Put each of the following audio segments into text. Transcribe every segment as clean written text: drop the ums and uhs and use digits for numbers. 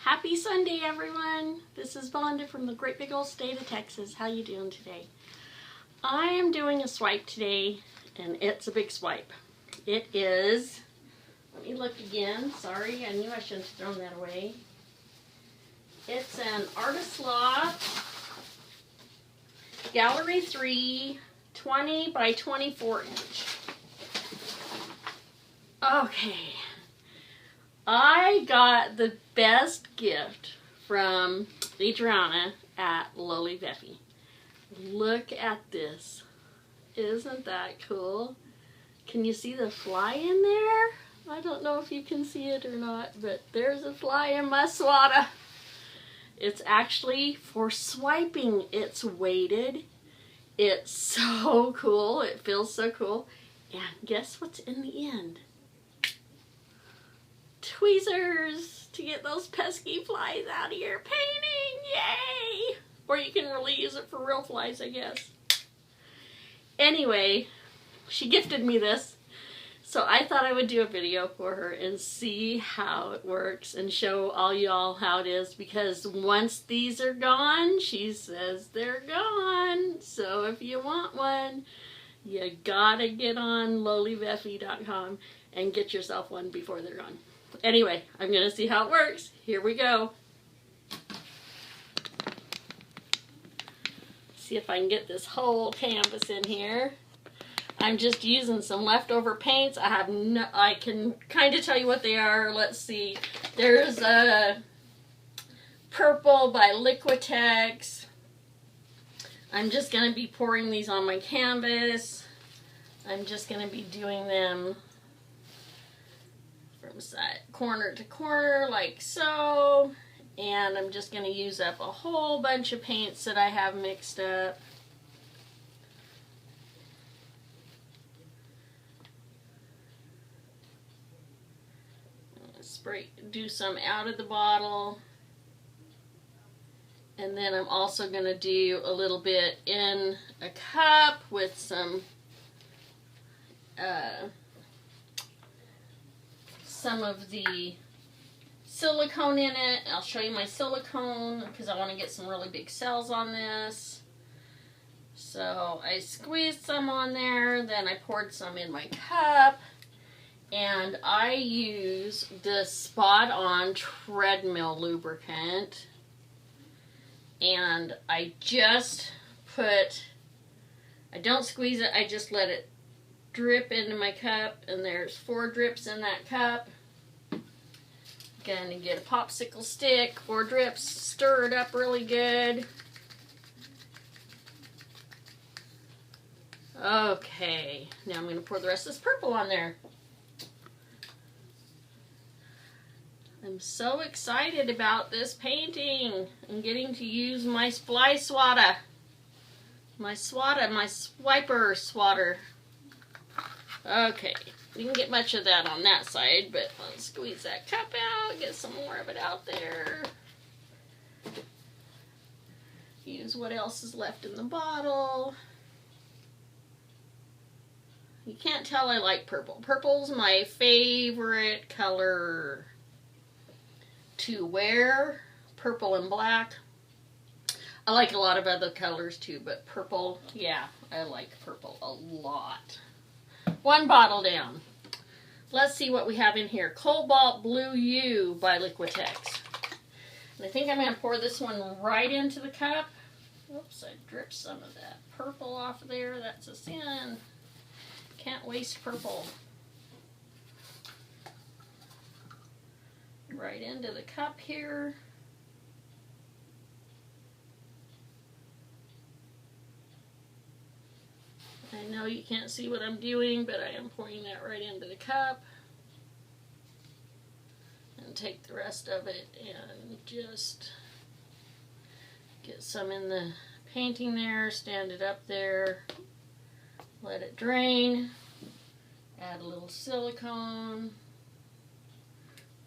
Happy Sunday, everyone. This is Vonda from the great big old state of Texas. How you doing today? I am doing a swipe today, and it's a big swipe. It is, let me look again. Sorry, I knew I shouldn't have thrown that away. It's an Artist Loft Gallery 3 20 by 24 inch. Okay. I got the best gift from Adryanna at LoliVefe. Look at this. Isn't that cool? Can you see the fly in there? I don't know if you can see it or not, but there's a fly in my swatter. It's actually for swiping. It's weighted. It's so cool. It feels so cool. And guess what's in the end? Tweezers to get those pesky flies out of your painting. Yay! Or you can really use it for real flies, I guess. Anyway, she gifted me this, so I thought I would do a video for her and see how it works and show all y'all how it is, because once these are gone, she says they're gone. So if you want one, you gotta get on LoliVefe.com and get yourself one before they're gone. Anyway, I'm going to see how it works. Here we go. See if I can get this whole canvas in here. I'm just using some leftover paints. I can kind of tell you what they are. Let's see. There's a purple by Liquitex. I'm just going to be pouring these on my canvas. I'm just going to be doing them from side corner to corner like so, and I'm just going to use up a whole bunch of paints that I have mixed up. Do some out of the bottle, and then I'm also going to do a little bit in a cup with some of the silicone in it. I'll show you my silicone because I want to get some really big cells on this. So I squeezed some on there, then I poured some in my cup, and I use the Spot On treadmill lubricant, and I don't squeeze it, I just let it drip into my cup, and there's 4 drips in that cup. Gonna get a popsicle stick, 4 drips, stir it up really good. Okay, now I'm gonna pour the rest of this purple on there. I'm so excited about this painting and getting to use my fly swatter. My swiper swatter. Okay, you can get much of that on that side, but let's squeeze that cup out, get some more of it out there. Use what else is left in the bottle. You can't tell I like purple. Purple's my favorite color to wear. Purple and black. I like a lot of other colors too, but purple, yeah, I like purple a lot. 1 bottle down. Let's see what we have in here. Cobalt Blue U by Liquitex. And I think I'm going to pour this one right into the cup. Oops, I dripped some of that purple off there. That's a sin. Can't waste purple. Right into the cup here. I know you can't see what I'm doing, but I am pouring that right into the cup. And take the rest of it and just get some in the painting there, stand it up there, let it drain, add a little silicone.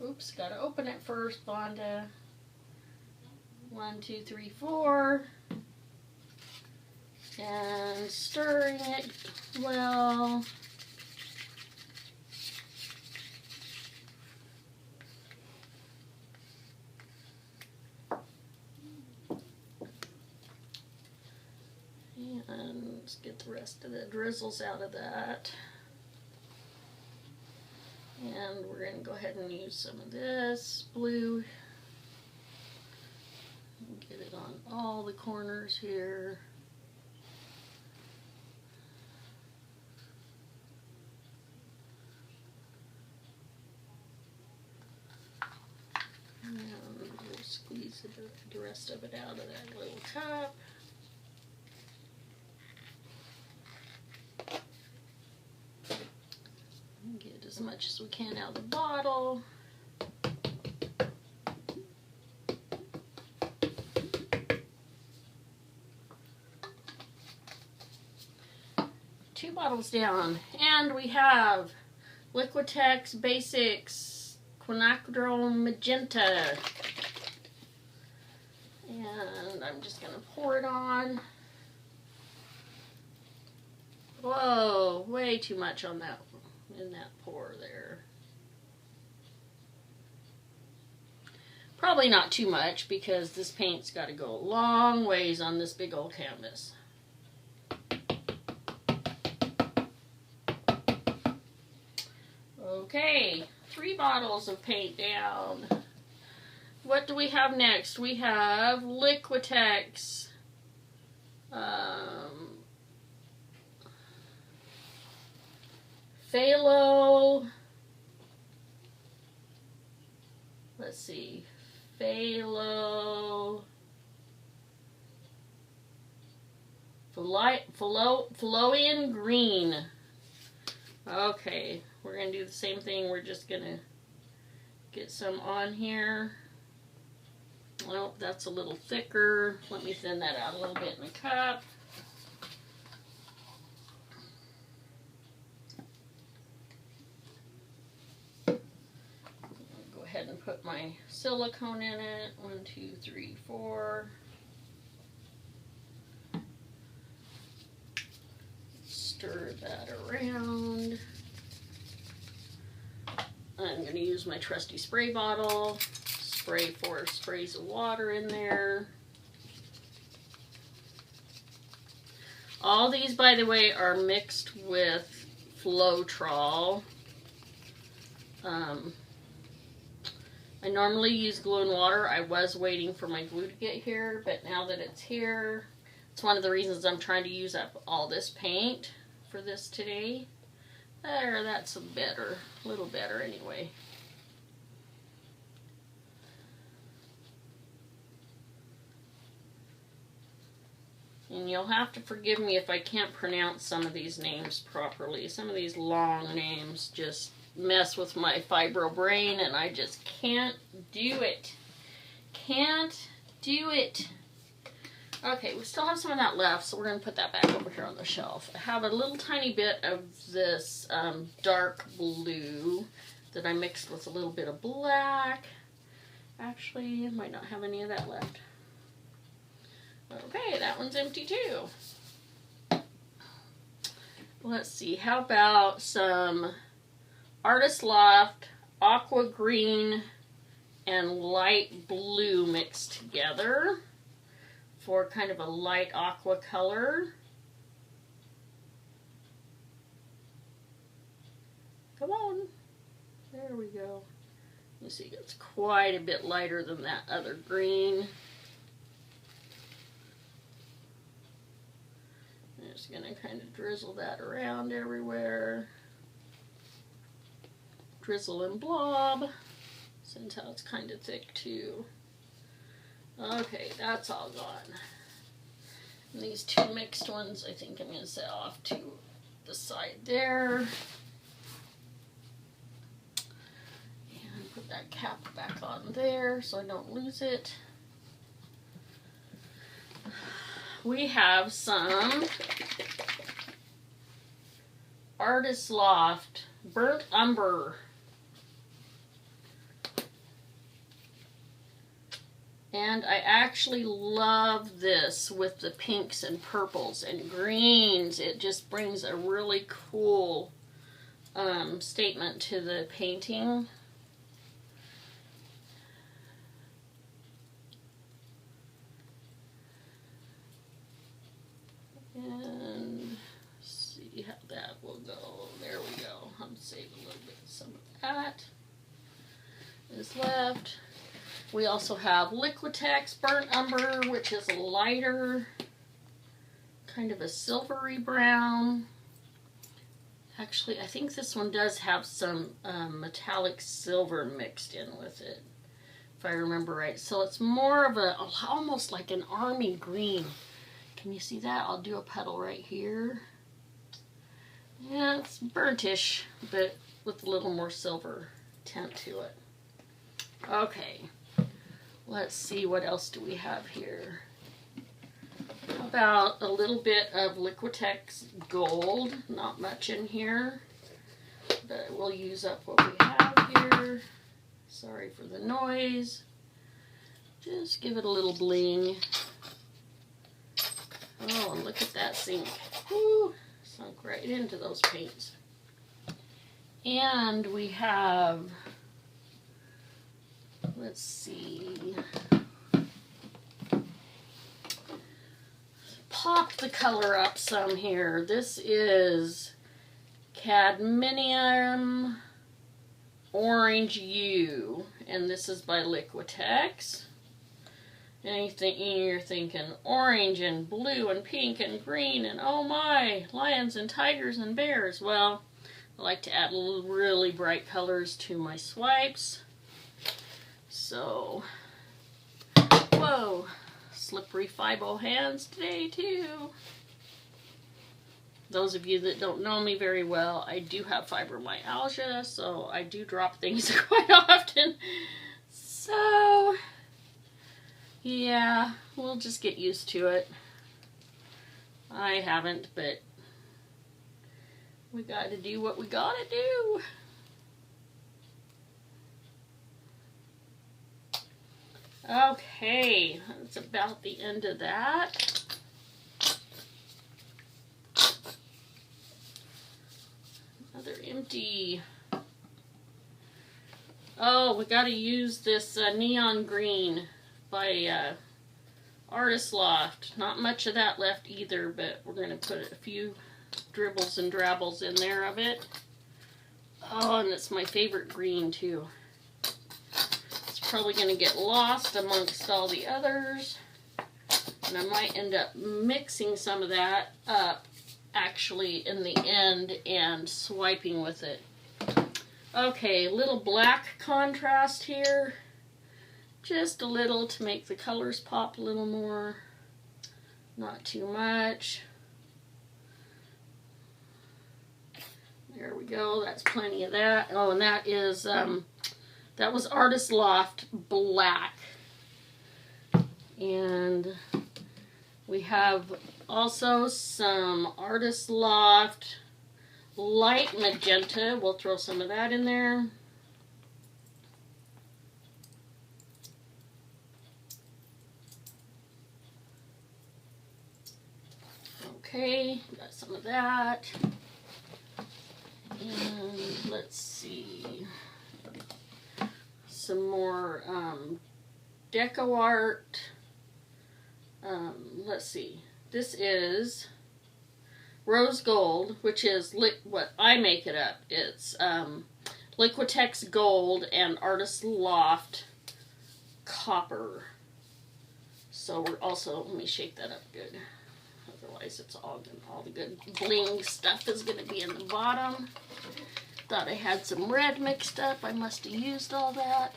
Oops, gotta open it first, Vonda. 1, 2, 3, 4. And stirring it well. Let's get the rest of the drizzles out of that. And we're going to go ahead and use some of this blue. Get it on all the corners here. And we'll squeeze the rest of it out of that little cup. Get as much as we can out of the bottle. Two bottles down, and we have Liquitex Basics Quinacridone Magenta. And I'm just going to pour it on. Whoa, way too much on that, in that pour there. Probably not too much because this paint's got to go a long ways on this big old canvas. Okay, 3 bottles of paint down. What do we have next? We have Liquitex. Phthalo. Let's see. Phthalo. Phthaloian green. Okay, we're going to do the same thing. We're just going to get some on here. Well, that's a little thicker. Let me thin that out a little bit in the cup. Go ahead and put my silicone in it. 1, 2, 3, 4. Stir that around. I'm going to use my trusty spray bottle. Spray 4 sprays of water in there. All these, by the way, are mixed with Floetrol. I normally use glue and water. I was waiting for my glue to get here, but now that it's here, it's one of the reasons I'm trying to use up all this paint for this today. There, that's better, a little better anyway. And you'll have to forgive me if I can't pronounce some of these names properly. Some of these long names just mess with my fibro brain, and I just can't do it. Can't do it. Okay, we still have some of that left, so we're going to put that back over here on the shelf. I have a little tiny bit of this dark blue that I mixed with a little bit of black. Actually, I might not have any of that left. Okay, that one's empty too. Let's see, how about some Artist Loft Aqua Green and Light Blue mixed together for kind of a light aqua color. Come on. There we go. You see, it's quite a bit lighter than that other green. I'm just going to kind of drizzle that around everywhere. Drizzle and blob, since how it's kind of thick too. Okay, that's all gone. And these 2 mixed ones, I think I'm going to set off to the side there. And put that cap back on there so I don't lose it. We have some Artist Loft Burnt Umber. And I actually love this with the pinks and purples and greens. It just brings a really cool statement to the painting. And that is left. We also have Liquitex Burnt Umber, which is a lighter, kind of a silvery brown. Actually, I think this one does have some metallic silver mixed in with it, if I remember right. So it's more of a, almost like an army green. Can you see that? I'll do a petal right here. Yeah, it's burnt-ish, but with a little more silver tint to it. Okay, let's see, what else do we have here? How about a little bit of Liquitex Gold? Not much in here, but we'll use up what we have here. Sorry for the noise. Just give it a little bling. Oh, and look at that sink. Whew, sunk right into those paints. And we have, let's see, pop the color up some here. This is Cadmium Orange U, and this is by Liquitex. Anything you're thinking orange and blue and pink and green and oh my, lions and tigers and bears. Well, I like to add really bright colors to my swipes. So, whoa, slippery Fibo hands today too. Those of you that don't know me very well, I do have fibromyalgia, so I do drop things quite often. So, yeah, we'll just get used to it. I haven't, but we got to do what we got to do. Okay, that's about the end of that. Another empty. Oh, we got to use this neon green by Artist Loft. Not much of that left either, but we're going to put a few dribbles and drabbles in there of it. Oh, and it's my favorite green too. It's probably going to get lost amongst all the others, and I might end up mixing some of that up actually in the end and swiping with it. Okay, little black contrast here. Just a little to make the colors pop a little more. Not too much. There we go. That's plenty of that. Oh, and that is, that was Artist Loft Black. And we have also some Artist Loft Light Magenta. We'll throw some of that in there. Okay, got some of that. And let's see. Some more deco art. Let's see. This is Rose Gold, which is what I make it up. It's Liquitex Gold and Artist Loft Copper. So we're also, let me shake that up good. Otherwise it's all the good bling stuff is going to be in the bottom. Thought I had some red mixed up. I must have used all that.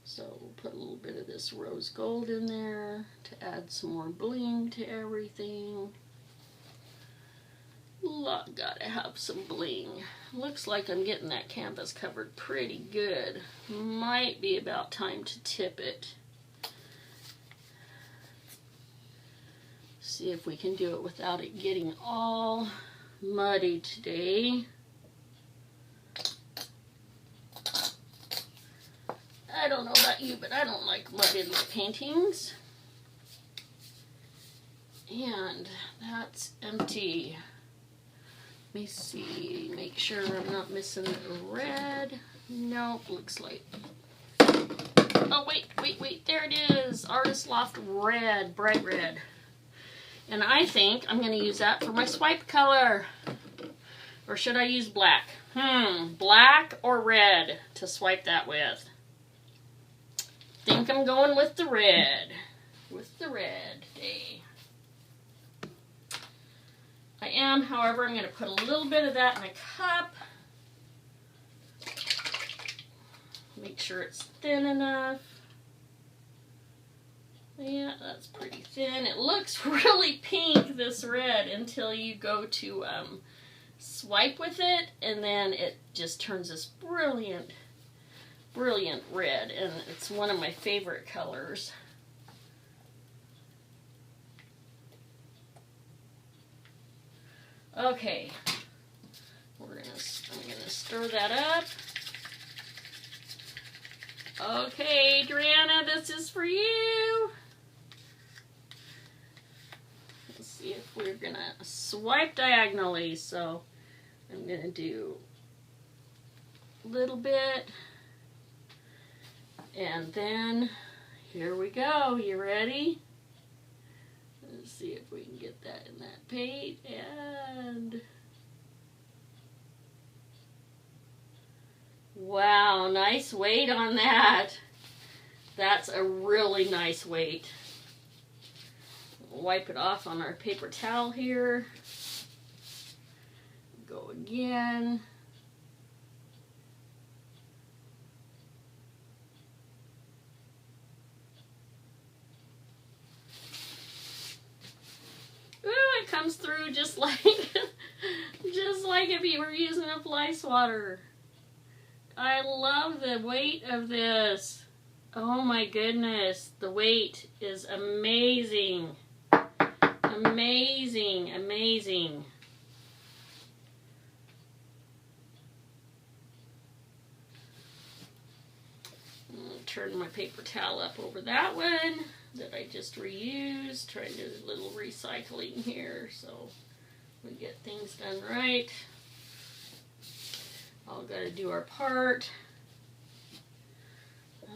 So we'll put a little bit of this rose gold in there to add some more bling to everything. Gotta have some bling. Looks like I'm getting that canvas covered pretty good. Might be about time to tip it. See if we can do it without it getting all muddy today. I don't know about you, but I don't like mud in my paintings. And that's empty. Let me see, make sure I'm not missing the red. Nope, looks like. Oh, wait, there it is. Artist Loft Red, bright red. And I think I'm going to use that for my swipe color. Or should I use black? Black or red to swipe that with? Think I'm going with the red. With the red today. I am, however, I'm going to put a little bit of that in a cup. Make sure it's thin enough. Yeah, that's pretty thin. It looks really pink, this red, until you go to swipe with it, and then it just turns this brilliant, brilliant red, and it's one of my favorite colors. Okay, I'm gonna stir that up. Okay, Adryanna, this is for you. Let's see if we're gonna swipe diagonally. So I'm gonna do a little bit, and then here we go. You ready? Let's see if we can get that in that paint, and wow, nice weight on that. That's a really nice weight. Wipe it off on our paper towel here. Go again. Ooh, it comes through just like just like if you were using a fly swatter. I love the weight of this. Oh my goodness, the weight is amazing. Amazing, amazing. Turn my paper towel up over that one that I just reused. Trying to do a little recycling here so we get things done right. All gotta do our part.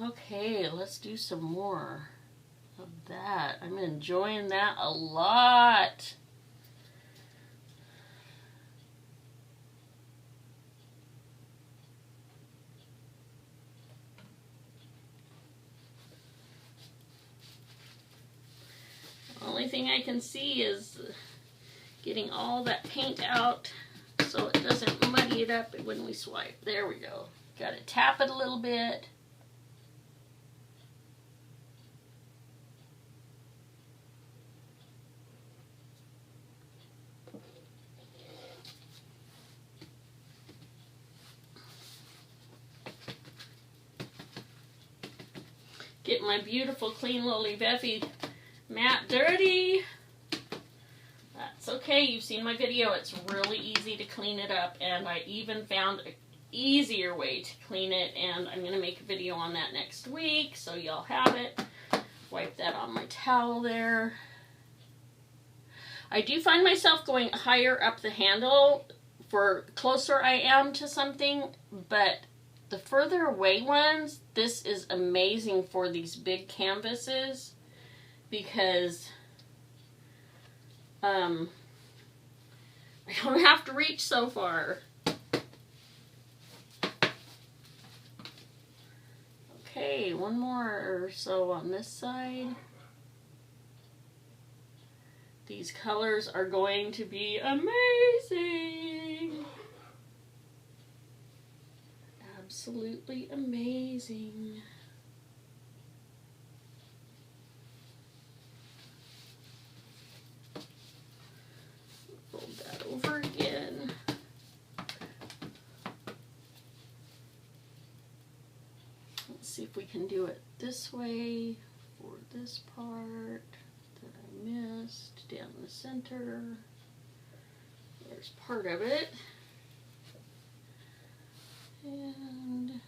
Okay, let's do some more of that. I'm enjoying that a lot. Only thing I can see is getting all that paint out so it doesn't muddy it up when we swipe. There we go. Got to tap it a little bit. Get my beautiful clean LoliVefe mat dirty. That's okay, you've seen my video. It's really easy to clean it up, and I even found an easier way to clean it, and I'm going to make a video on that next week, so y'all have it. Wipe that on my towel there. I do find myself going higher up the handle for closer I am to something, but the further away ones, this is amazing for these big canvases, because I don't have to reach so far. Okay, one more or so on this side. These colors are going to be amazing. Absolutely amazing. Fold that over again. Let's see if we can do it this way for this part that I missed down the center. There's part of it. And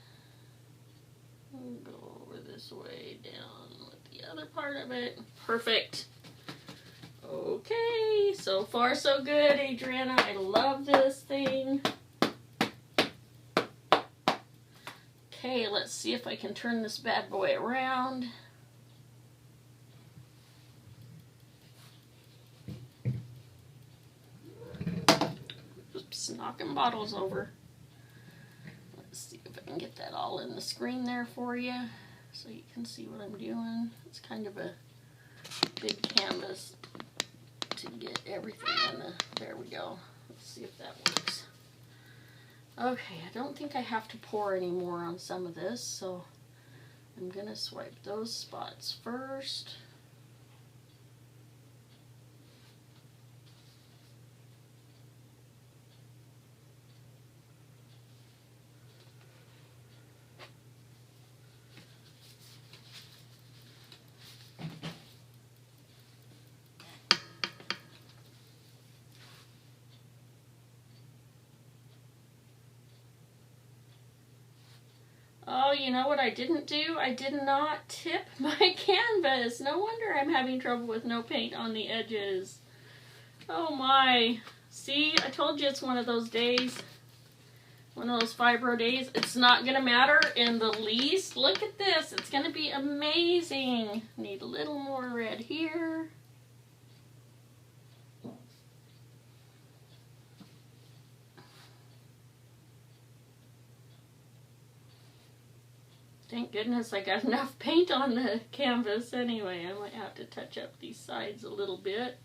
we'll go over this way down with the other part of it. Perfect. Okay, so far so good, Adryanna. I love this thing. Okay, let's see if I can turn this bad boy around. Oops, not knocking bottles over. Let's see if I can get that all in the screen there for you so you can see what I'm doing. It's kind of a big canvas to get everything in the, there we go. Let's see if that works. Okay, I don't think I have to pour any more on some of this, so I'm gonna swipe those spots first. Oh, you know what I didn't do? I did not tip my canvas. No wonder I'm having trouble with no paint on the edges. Oh my. See, I told you it's one of those days. One of those fibro days. It's not going to matter in the least. Look at this. It's going to be amazing. Need a little more red here. Thank goodness I got enough paint on the canvas anyway. I might have to touch up these sides a little bit.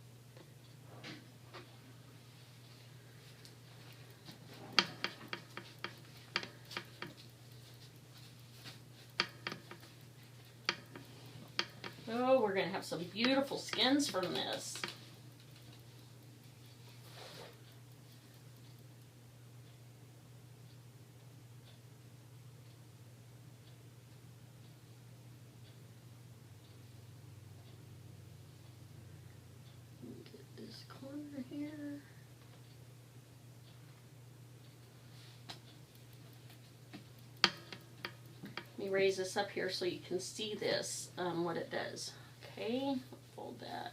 Oh, we're going to have some beautiful skins from this. Here. Let me raise this up here so you can see this, what it does. Okay, fold that.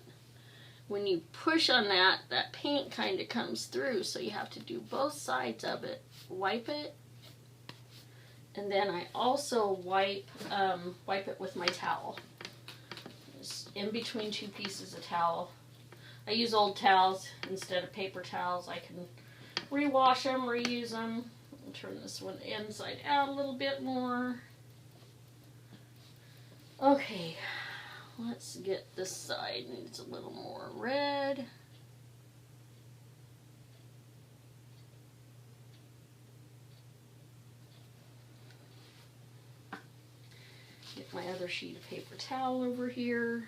When you push on that, that paint kind of comes through, so you have to do both sides of it. Wipe it, and then I also wipe it with my towel. Just in between two pieces of towel. I use old towels instead of paper towels. I can rewash them, reuse them. I'll turn this one inside out a little bit more. Okay, let's get this side. Needs a little more red. Get my other sheet of paper towel over here.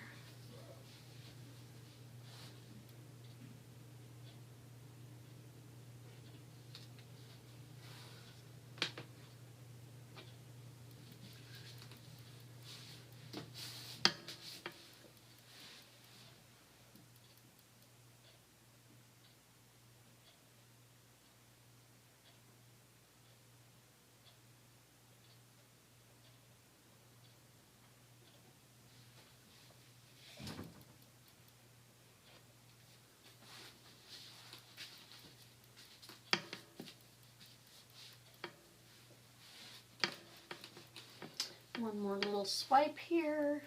One more little swipe here.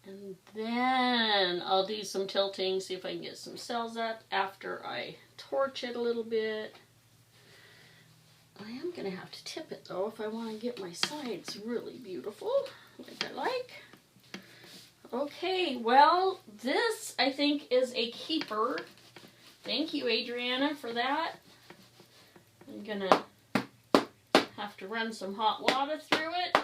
And then I'll do some tilting, see if I can get some cells up after I torch it a little bit. I am going to have to tip it though if I want to get my sides really beautiful, like I like. Okay, well, this I think is a keeper. Thank you, Adryanna, for that. I'm going to have to run some hot water through it,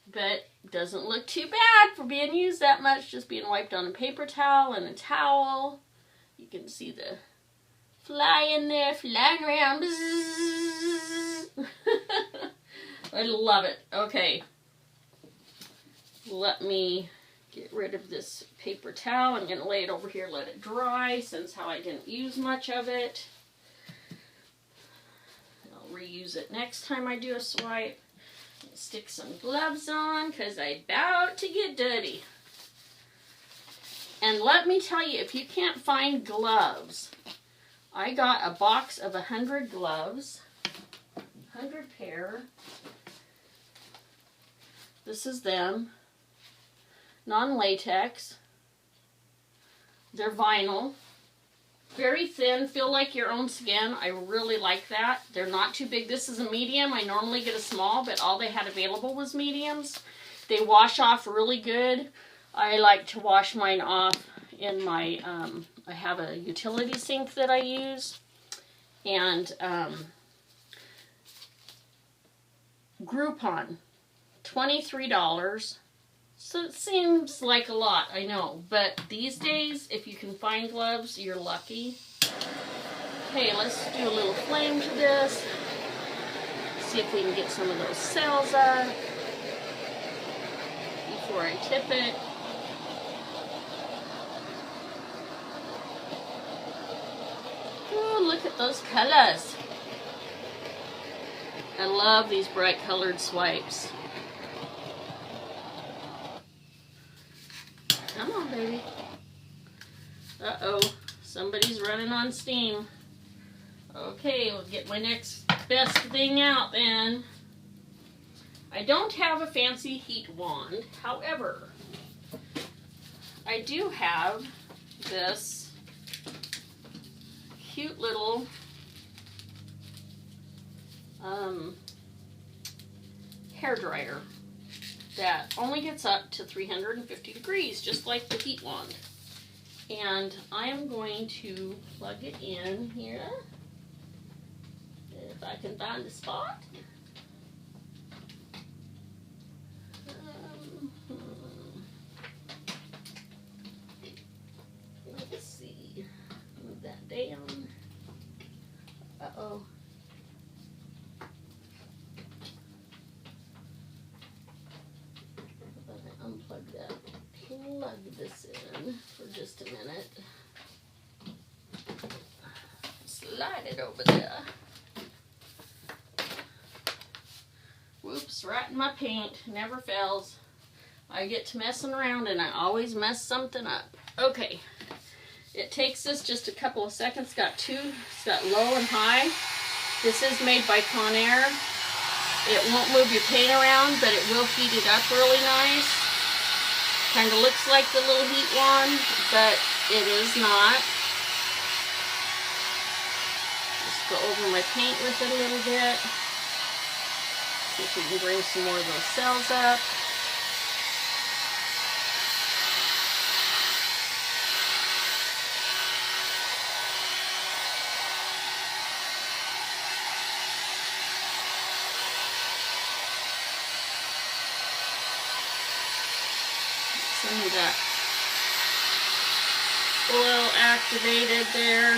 but it doesn't look too bad for being used that much, just being wiped on a paper towel and a towel. You can see the fly in there, flying around. I love it. Okay, let me get rid of this paper towel. I'm going to lay it over here, let it dry, since how I didn't use much of it. Reuse it next time I do a swipe. Stick some gloves on because I'm about to get dirty. And let me tell you, if you can't find gloves, I got a box of 100 gloves, 100 pair. This is them. Non-latex. They're vinyl. Very thin, feel like your own skin. I really like that. They're not too big. This is a medium. I normally get a small, but all they had available was mediums. They wash off really good. I like to wash mine off in my, I have a utility sink that I use. And Groupon, $23. So it seems like a lot, I know. But these days, if you can find gloves, you're lucky. Okay, let's do a little flame to this. See if we can get some of those cells up before I tip it. Oh, look at those colors. I love these bright colored swipes. Come on, baby. Uh-oh, somebody's running on steam. Okay, we'll get my next best thing out then. I don't have a fancy heat wand. However, I do have this cute little hair dryer that only gets up to 350 degrees, just like the heat wand. And I am going to plug it in here, if I can find a spot. Let's see, move that down. Uh-oh. Unplug that. Plug this in for just a minute. Slide it over there. Whoops, right in my paint. Never fails. I get to messing around and I always mess something up. Okay. It takes us just a couple of seconds. It's got low and high. This is made by Conair. It won't move your paint around, but it will heat it up really nice. Kind of looks like the little heat wand, but it is not. Just go over my paint with it a little bit. See if we can bring some more of those cells up. Some of that oil activated there.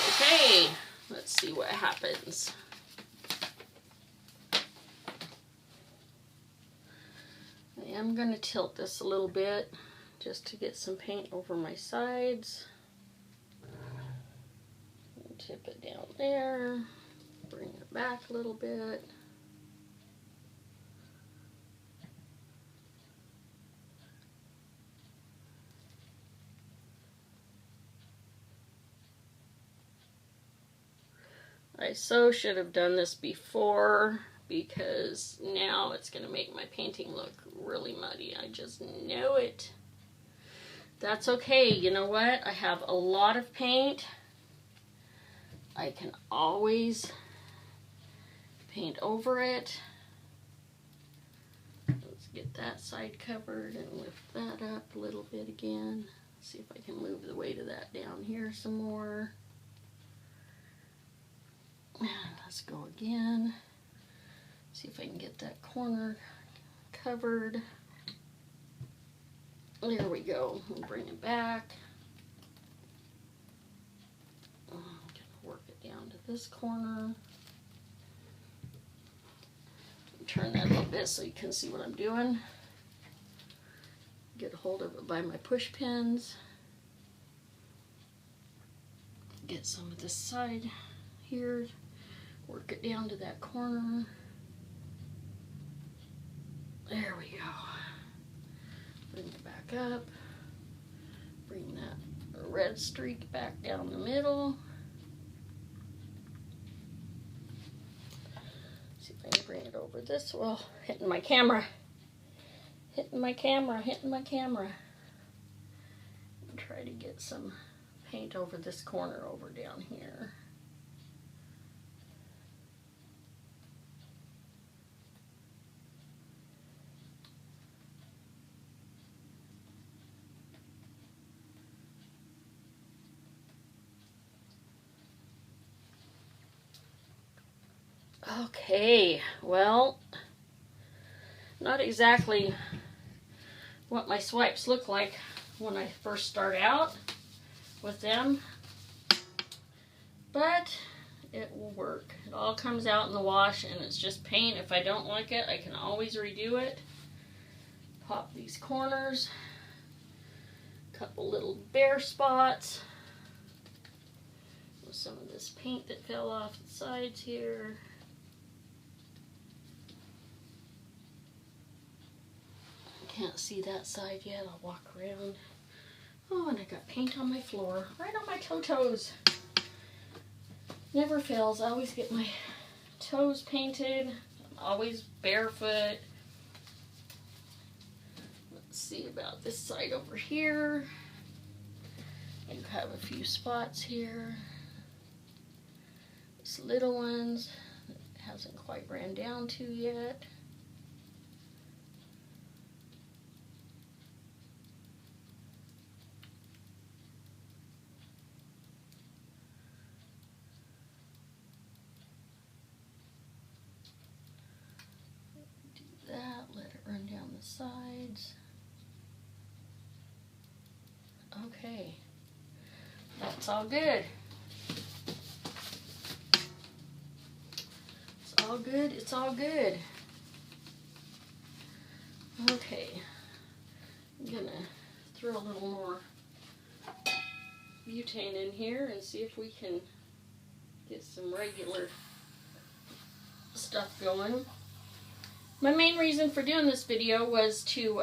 Okay, let's see what happens. I'm going to tilt this a little bit just to get some paint over my sides. Tip it down there, bring it back a little bit. I so should have done this before, because now it's going to make my painting look really muddy. I just know it. That's okay. You know what? I have a lot of paint. I can always paint over it. Let's get that side covered and lift that up a little bit again. See if I can move the weight of that down here some more. Let's go again. See if I can get that corner covered. There we go. We'll bring it back. I'm gonna work it down to this corner. Turn that a little bit so you can see what I'm doing. Get a hold of it by my push pins. Get some of this side here. Work it down to that corner. There we go. Bring it back up. Bring that a red streak back down the middle. See if I can bring it over this. Well, hitting my camera. Hitting my camera. Hitting my camera. And try to get some paint over this corner over down here. Okay, well, not exactly what my swipes look like when I first start out with them, but it will work. It all comes out in the wash and it's just paint. If I don't like it, I can always redo it. Pop these corners, a couple little bare spots with some of this paint that fell off the sides here. Can't see that side yet. I'll walk around. Oh, and I got paint on my floor, right on my toes. Never fails. I always get my toes painted. I'm always barefoot. Let's see about this side over here. I have a few spots here. These little ones that hasn't quite ran down to yet. Sides. Okay, that's all good. It's all good. It's all good. Okay, I'm gonna throw a little more butane in here and see if we can get some regular stuff going. My main reason for doing this video was to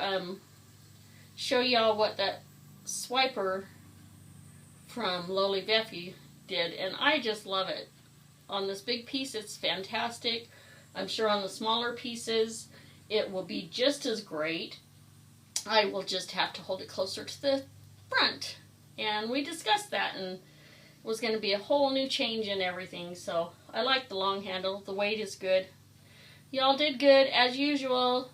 show y'all what that swiper from LoliVefe did, and I just love it. On this big piece, it's fantastic. I'm sure on the smaller pieces, it will be just as great. I will just have to hold it closer to the front, and we discussed that, and it was going to be a whole new change in everything, so I like the long handle. The weight is good. Y'all did good, as usual.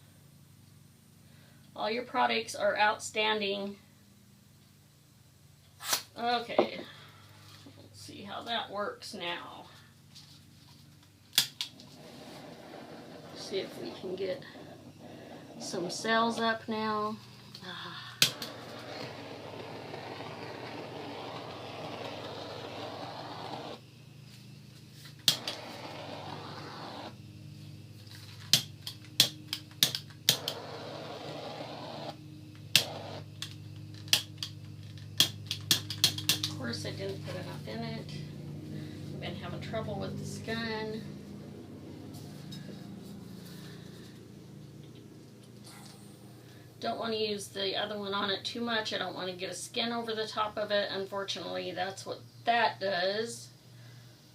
All your products are outstanding. Okay, let's see how that works now. See if we can get some cells up now. I didn't put enough in it. I've been having trouble with this gun. Don't want to use the other one on it too much. I don't want to get a skin over the top of it. Unfortunately, that's what that does.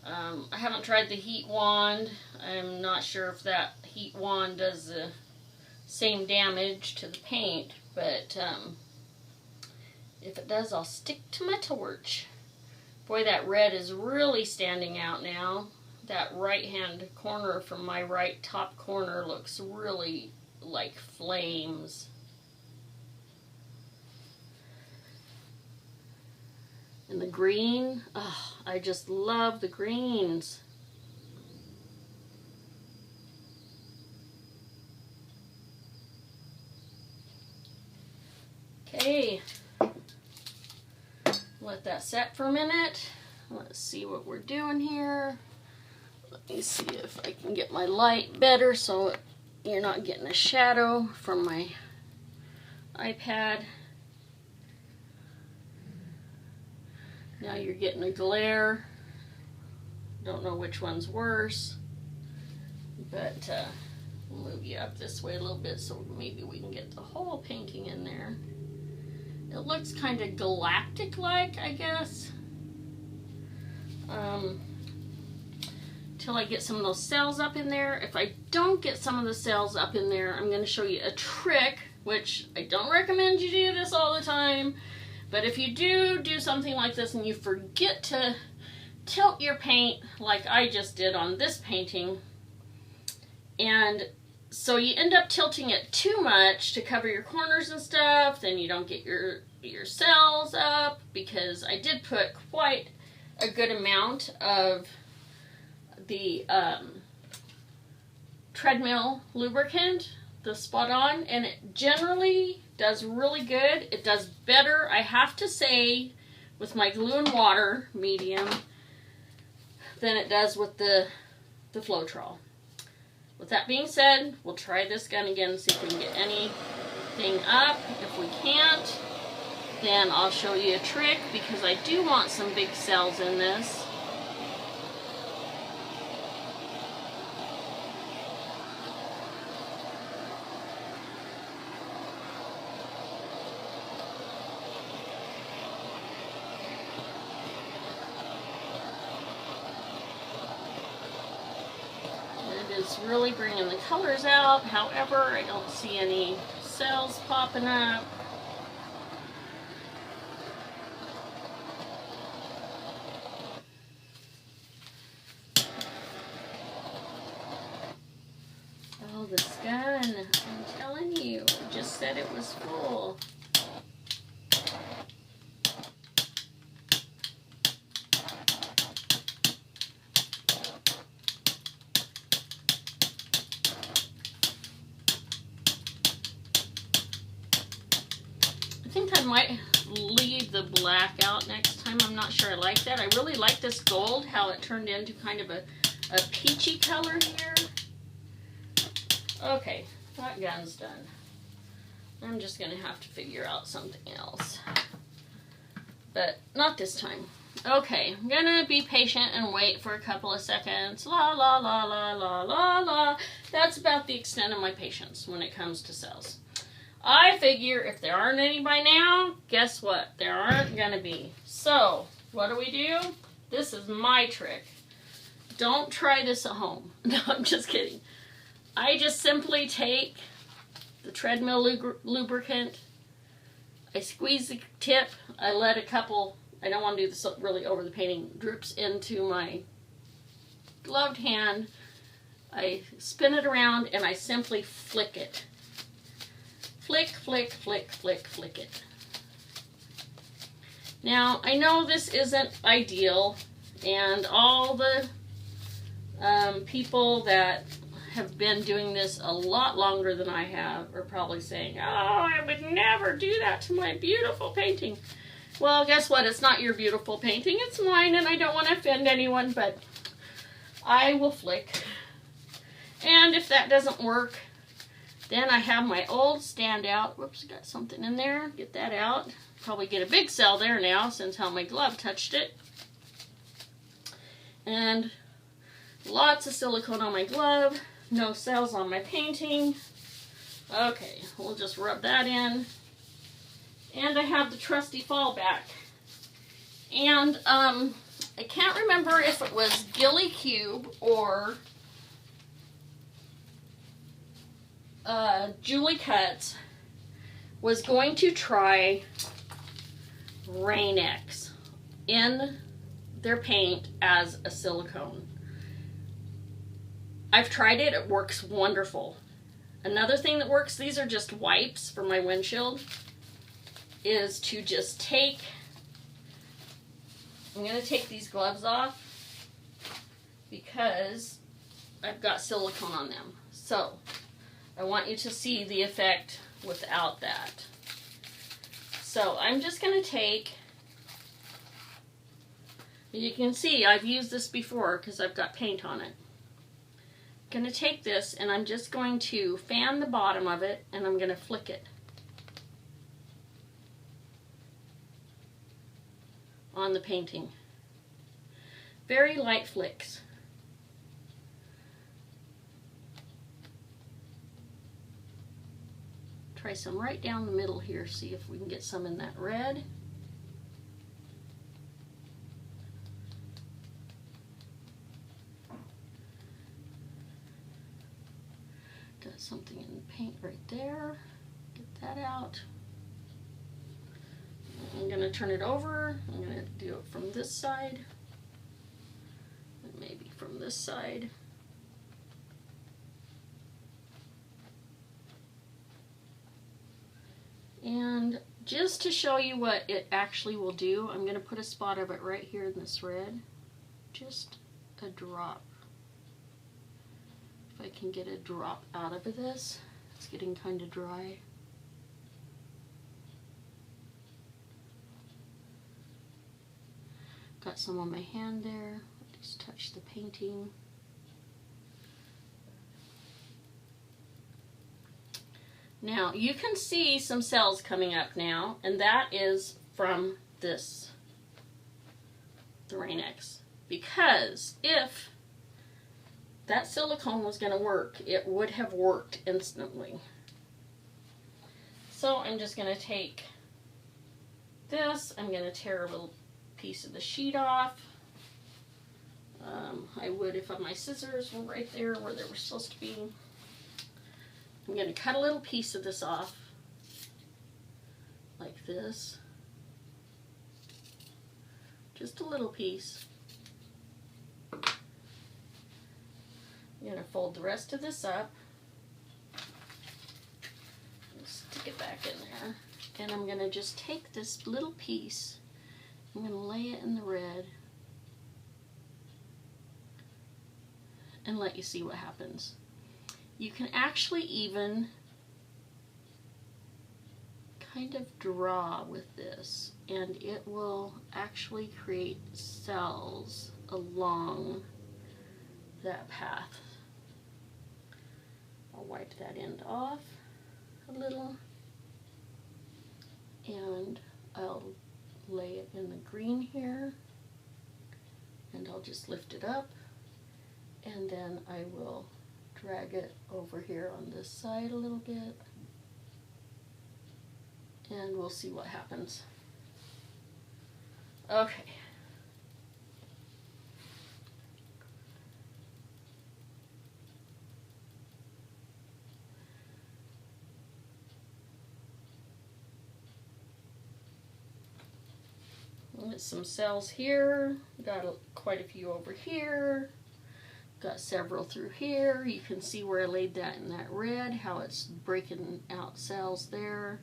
I haven't tried the heat wand. I'm not sure if that heat wand does the same damage to the paint, but if it does, I'll stick to my torch. Boy, that red is really standing out now. That right-hand corner from my right top corner looks really like flames. And the green, oh, I just love the greens. Okay. Let that set for a minute. Let's see what we're doing here. Let me see if I can get my light better so you're not getting a shadow from my iPad. Now you're getting a glare. Don't know which one's worse, but we'll move you up this way a little bit so maybe we can get the whole painting in there. It looks kind of galactic-like, I guess. Till I get some of those cells up in there. If I don't get some of the cells up in there, I'm going to show you a trick, which I don't recommend you do this all the time, but if you do something like this and you forget to tilt your paint like I just did on this painting, and so you end up tilting it too much to cover your corners and stuff, then you don't get your cells up, because I did put quite a good amount of the treadmill lubricant, the Spot On, and it generally does really good. It does better, I have to say, with my glue and water medium than it does with the Floetrol. With that being said, we'll try this gun again and see if we can get anything up. If we can't, then I'll show you a trick, because I do want some big cells in this. It's really bringing the colors out. However, I don't see any cells popping up. Oh, this gun, I'm telling you, it just said it was full. I think I might leave the black out next time. I'm not sure I like that. I really like this gold, how it turned into kind of a peachy color here. Okay, that gun's done. I'm just going to have to figure out something else. But not this time. Okay, I'm going to be patient and wait for a couple of seconds. La la la la la la la. That's about the extent of my patience when it comes to cells. I figure if there aren't any by now, guess what? There aren't going to be. So, what do? This is my trick. Don't try this at home. No, I'm just kidding. I just simply take the treadmill lubricant, I squeeze the tip, I let a couple, I don't want to do this really over the painting, drips into my gloved hand, I spin it around, and I simply flick it. Flick, flick, flick, flick, flick it. Now, I know this isn't ideal, and all the people that have been doing this a lot longer than I have are probably saying, oh, I would never do that to my beautiful painting. Well, guess what? It's not your beautiful painting. It's mine, and I don't want to offend anyone, but I will flick. And if that doesn't work, then I have my old standout. Whoops, got something in there. Get that out. Probably get a big cell there now since how my glove touched it. And lots of silicone on my glove. No cells on my painting. Okay, we'll just rub that in. And I have the trusty fallback. And I can't remember if it was Gilly Cube or Julie Cuts was going to try Rain-X in their paint as a silicone. I've tried it. It works wonderful. Another thing that works, these are just wipes for my windshield, is to just take, I'm going to take these gloves off because I've got silicone on them. So, I want you to see the effect without that. So, I'm just going to take, you can see I've used this before because I've got paint on it. I'm going to take this and I'm just going to fan the bottom of it and I'm going to flick it on the painting. Very light flicks. Try some right down the middle here, see if we can get some in that red. Got something in the paint right there. Get that out. I'm going to turn it over. I'm going to do it from this side. And maybe from this side. And just to show you what it actually will do, I'm going to put a spot of it right here in this red. Just a drop. If I can get a drop out of this. It's getting kind of dry. Got some on my hand there. Just touch the painting. Now you can see some cells coming up now, and that is from this, the Rain-X. Because if that silicone was going to work, it would have worked instantly. So I'm just going to take this, I'm going to tear a little piece of the sheet off. I would if my scissors were right there where they were supposed to be. I'm going to cut a little piece of this off, like this. Just a little piece. I'm going to fold the rest of this up. Stick it back in there. And I'm going to just take this little piece, I'm going to lay it in the red, and let you see what happens. You can actually even kind of draw with this, and it will actually create cells along that path. I'll wipe that end off a little, and I'll lay it in the green here, and I'll just lift it up, and then I will drag it over here on this side a little bit, and we'll see what happens. Okay. Some cells here, got quite a few over here, got several through here. You can see where I laid that in that red, how it's breaking out cells there.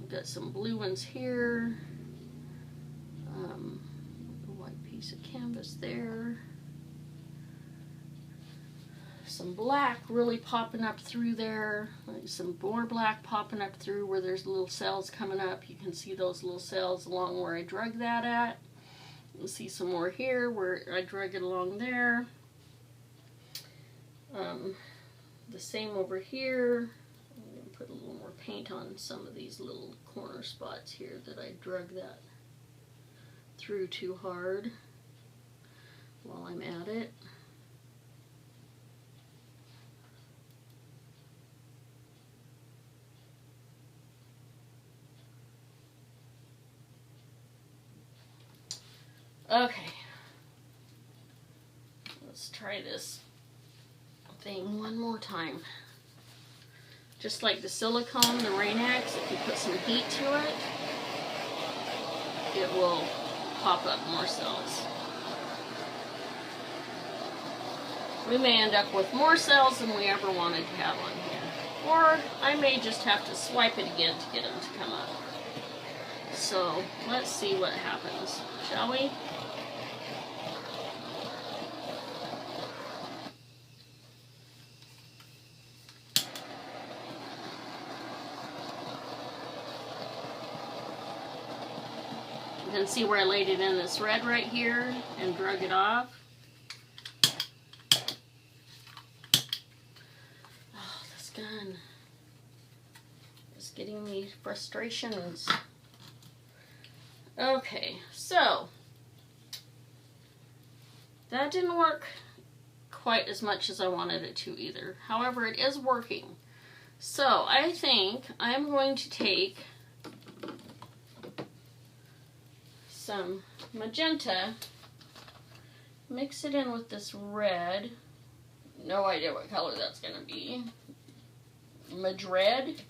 Got some blue ones here, a white piece of canvas there, some black really popping up through there, some more black popping up through where there's little cells coming up. You can see those little cells along where I drug that at. You'll see some more here where I drug it along there. The same over here. I'm going to put a little more paint on some of these little corner spots here that I drug that through too hard while I'm at it. Okay, let's try this thing one more time. Just like the silicone, the Rain-X, if you put some heat to it, it will pop up more cells. We may end up with more cells than we ever wanted to have on here. Or I may just have to swipe it again to get them to come up. So let's see what happens, shall we? You can see where I laid it in this red right here and drug it off. Oh, this gun is getting me frustrations. Okay, so that didn't work quite as much as I wanted it to either. However, it is working. So I think I'm going to take some magenta, mix it in with this red. No idea what color that's going to be. Madred.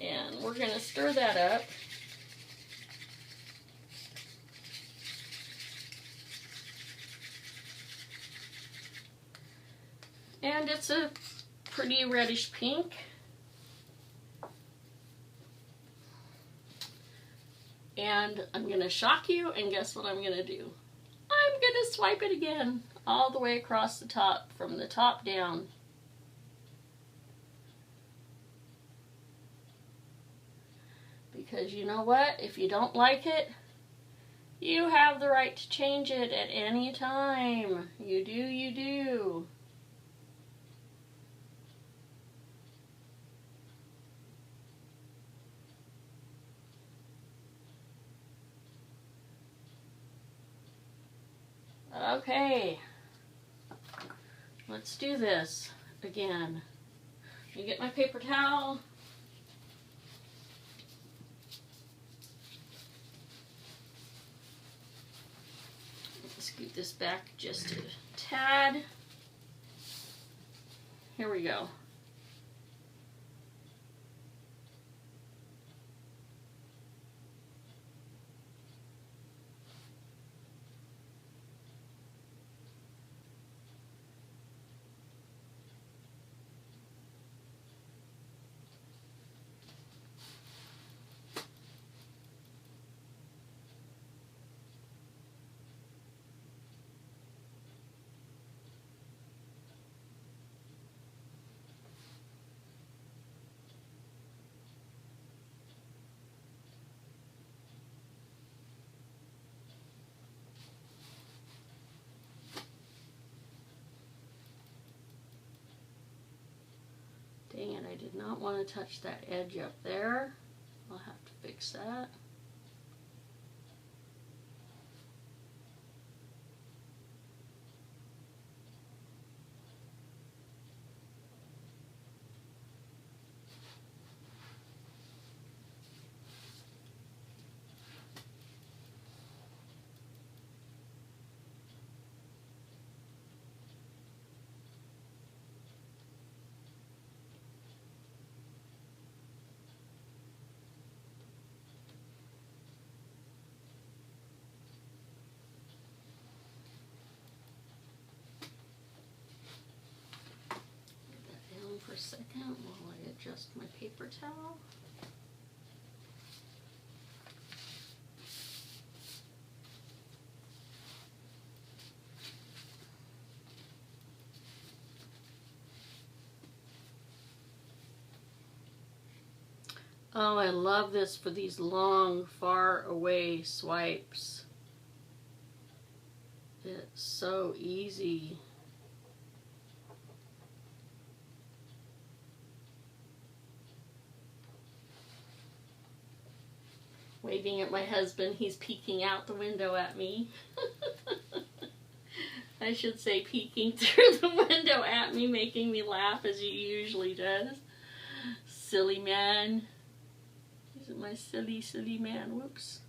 And we're going to stir that up. And it's a pretty reddish pink. And I'm going to shock you, and guess what I'm going to do? I'm going to swipe it again, all the way across the top, from the top down. Because you know what? If you don't like it, you have the right to change it at any time. You do, you do. Okay, let's do this again. Let me get my paper towel. Scoot this back just a tad. Here we go. Dang it, I did not want to touch that edge up there. I'll have to fix that. For a second while I adjust my paper towel. Oh, I love this for these long, far away swipes. It's so easy. Waving at my husband, he's peeking out the window at me. I should say peeking through the window at me, making me laugh as he usually does. Silly man. Isn't my silly, silly man? Whoops.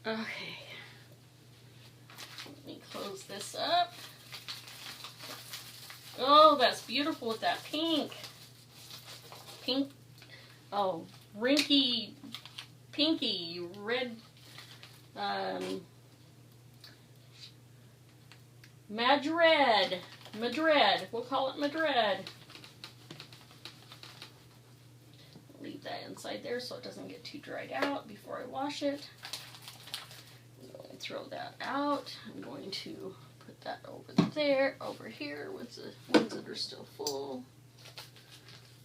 Okay, let me close this up. Oh, that's beautiful with that pink. Pink, oh, rinky, pinky, red, Madred, we'll call it Madred. Leave that inside there so it doesn't get too dried out before I wash it. Throw that out. I'm going to put that over there, over here with the ones that are still full.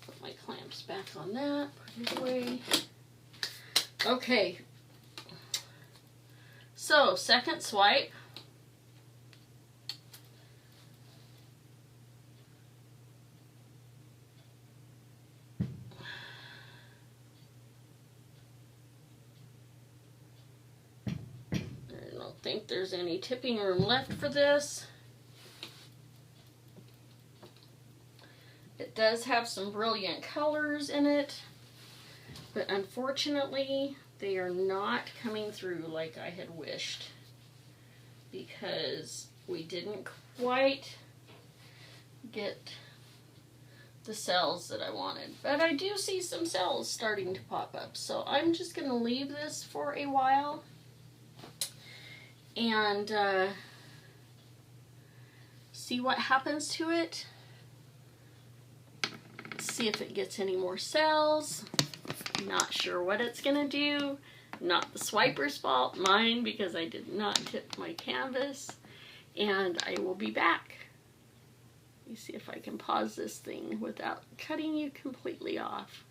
Put my clamps back on that. Put it away. Okay. So, second swipe. I don't think there's any tipping room left for this. It does have some brilliant colors in it, but unfortunately they are not coming through like I had wished, because we didn't quite get the cells that I wanted. But I do see some cells starting to pop up, so I'm just going to leave this for a while and see what happens to it. See if it gets any more cells. Not sure what it's gonna do. Not the swiper's fault, mine, because I did not tip my canvas. And I will be back. Let me see if I can pause this thing without cutting you completely off.